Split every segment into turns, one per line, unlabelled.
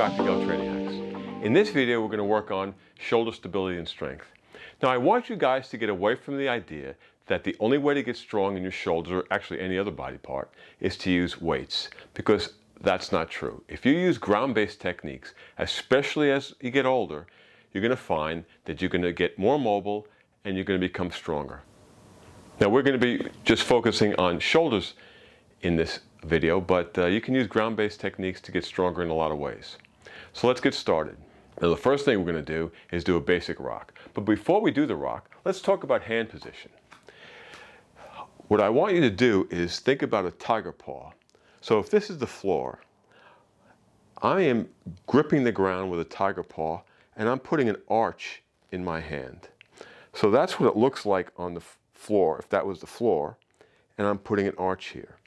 back to Go Training Hacks. In this video, we're going to work on shoulder stability and strength. Now, I want you guys to get away from the idea that the only way to get strong in your shoulders, or actually any other body part, is to use weights, because that's not true. If you use ground-based techniques, especially as you get older, you're going to find that you're going to get more mobile and you're going to become stronger. Now, we're going to be just focusing on shoulders in this video, but you can use ground-based techniques to get stronger in a lot of ways. So let's get started. Now, the first thing we're going to do is do a basic rock. But before we do the rock, let's talk about hand position. What I want you to do is think about a tiger paw. So if this is the floor, I am gripping the ground with a tiger paw and I'm putting an arch in my hand. So that's what it looks like on the floor, if that was the floor, and I'm putting an arch here.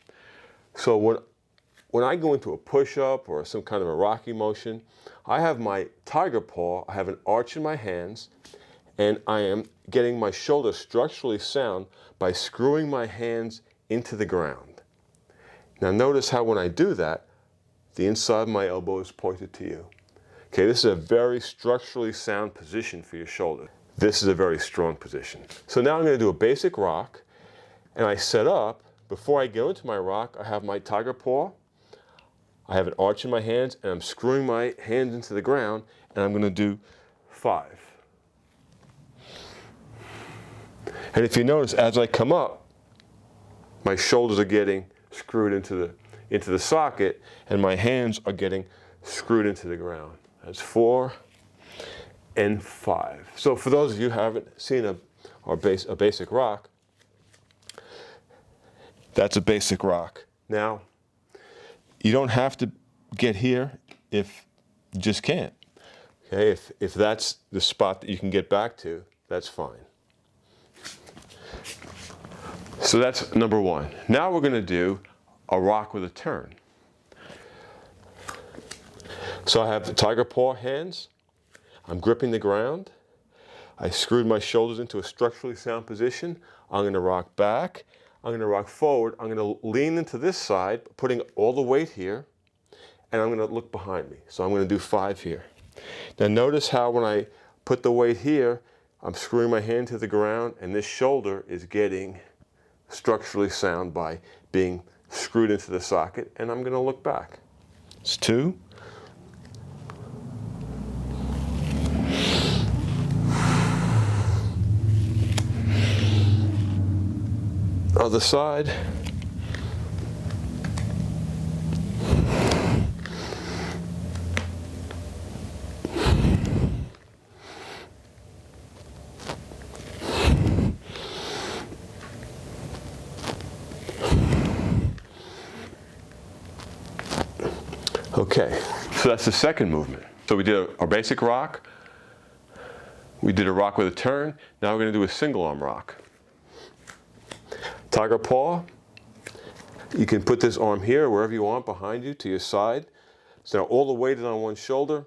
So when I go into a push-up or some kind of a rocky motion, I have my tiger paw, I have an arch in my hands, and I am getting my shoulder structurally sound by screwing my hands into the ground. Now notice how when I do that, the inside of my elbow is pointed to you. Okay, this is a very structurally sound position for your shoulder. This is a very strong position. So now I'm going to do a basic rock, and I set up. Before I go into my rock, I have my tiger paw, I have an arch in my hands, and I'm screwing my hands into the ground, and I'm going to do 5. And if you notice, as I come up, my shoulders are getting screwed into the socket, and my hands are getting screwed into the ground. That's 4 and 5. So for those of you who haven't seen a basic rock, that's a basic rock. Now, you don't have to get here if you just can't. Okay, if that's the spot that you can get back to, that's fine. So that's number 1. Now we're going to do a rock with a turn. So I have the tiger paw hands. I'm gripping the ground. I screwed my shoulders into a structurally sound position. I'm going to rock back. I'm going to rock forward. I'm going to lean into this side, putting all the weight here, and I'm going to look behind me. So I'm going to do 5 here. Now notice how when I put the weight here, I'm screwing my hand to the ground, and this shoulder is getting structurally sound by being screwed into the socket, and I'm going to look back. It's 2. Other side. Okay, so that's the second movement. So we did our basic rock. We did a rock with a turn. Now we're going to do a single arm rock. Tiger paw. You can put this arm here, wherever you want, behind you, to your side. So now all the weight is on one shoulder.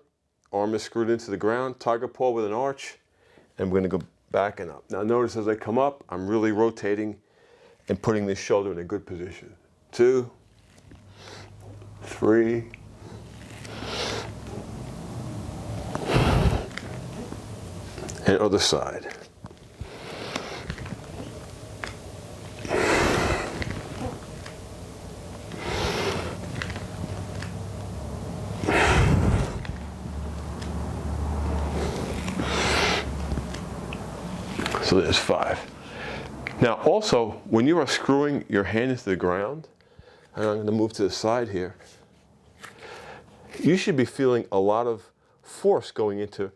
Arm is screwed into the ground. Tiger paw with an arch. And we're going to go back and up. Now notice as I come up, I'm really rotating and putting this shoulder in a good position. 2, 3, and other side. So there's 5. Now also, when you are screwing your hand into the ground, and I'm going to move to the side here, you should be feeling a lot of force going into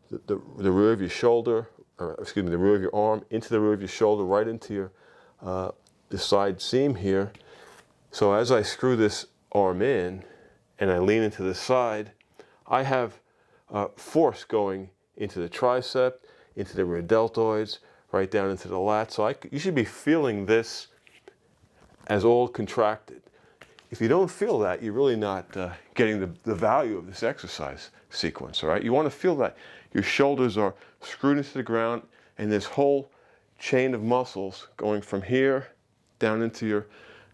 the rear of your shoulder, the rear of your arm, into the rear of your shoulder, right into your the side seam here. So as I screw this arm in and I lean into the side, I have force going into the tricep, into the rear deltoids, right down into the lat. So you should be feeling this as all contracted. If you don't feel that, you're really not getting the value of this exercise sequence, all right? You want to feel that your shoulders are screwed into the ground and this whole chain of muscles going from here down into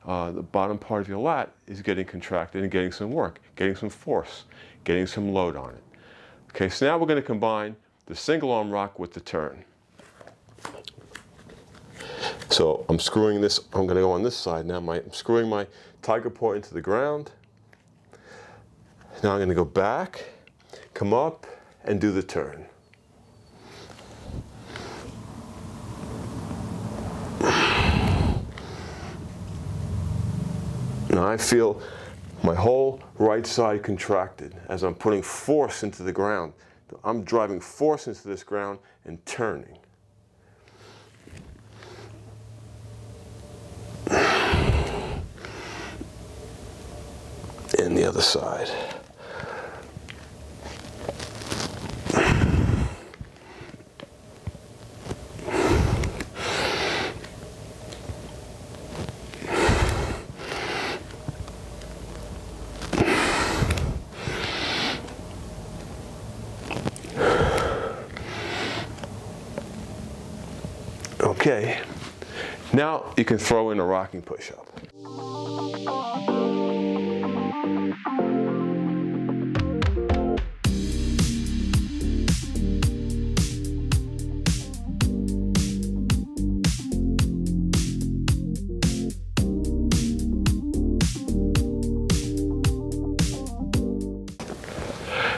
the bottom part of your lat is getting contracted and getting some work, getting some force, getting some load on it. Okay, so now we're going to combine the single arm rock with the turn. So I'm screwing this, I'm going to go on this side now. I'm screwing my tiger paw into the ground. Now I'm going to go back, come up, and do the turn. Now I feel my whole right side contracted as I'm putting force into the ground. I'm driving force into this ground and turning. And the other side. Okay, now you can throw in a rocking push-up.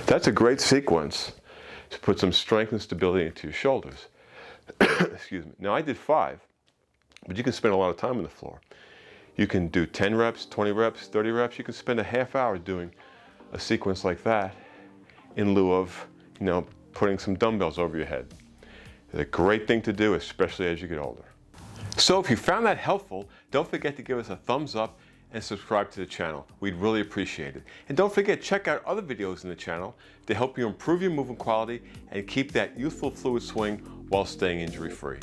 That's a great sequence to put some strength and stability into your shoulders. Excuse me. Now I did 5, but you can spend a lot of time on the floor. You can do 10 reps, 20 reps, 30 reps. You can spend a half hour doing a sequence like that in lieu of, putting some dumbbells over your head. It's a great thing to do, especially as you get older. So if you found that helpful, don't forget to give us a thumbs up and subscribe to the channel. We'd really appreciate it. And don't forget, check out other videos in the channel to help you improve your movement quality and keep that youthful fluid swing while staying injury-free.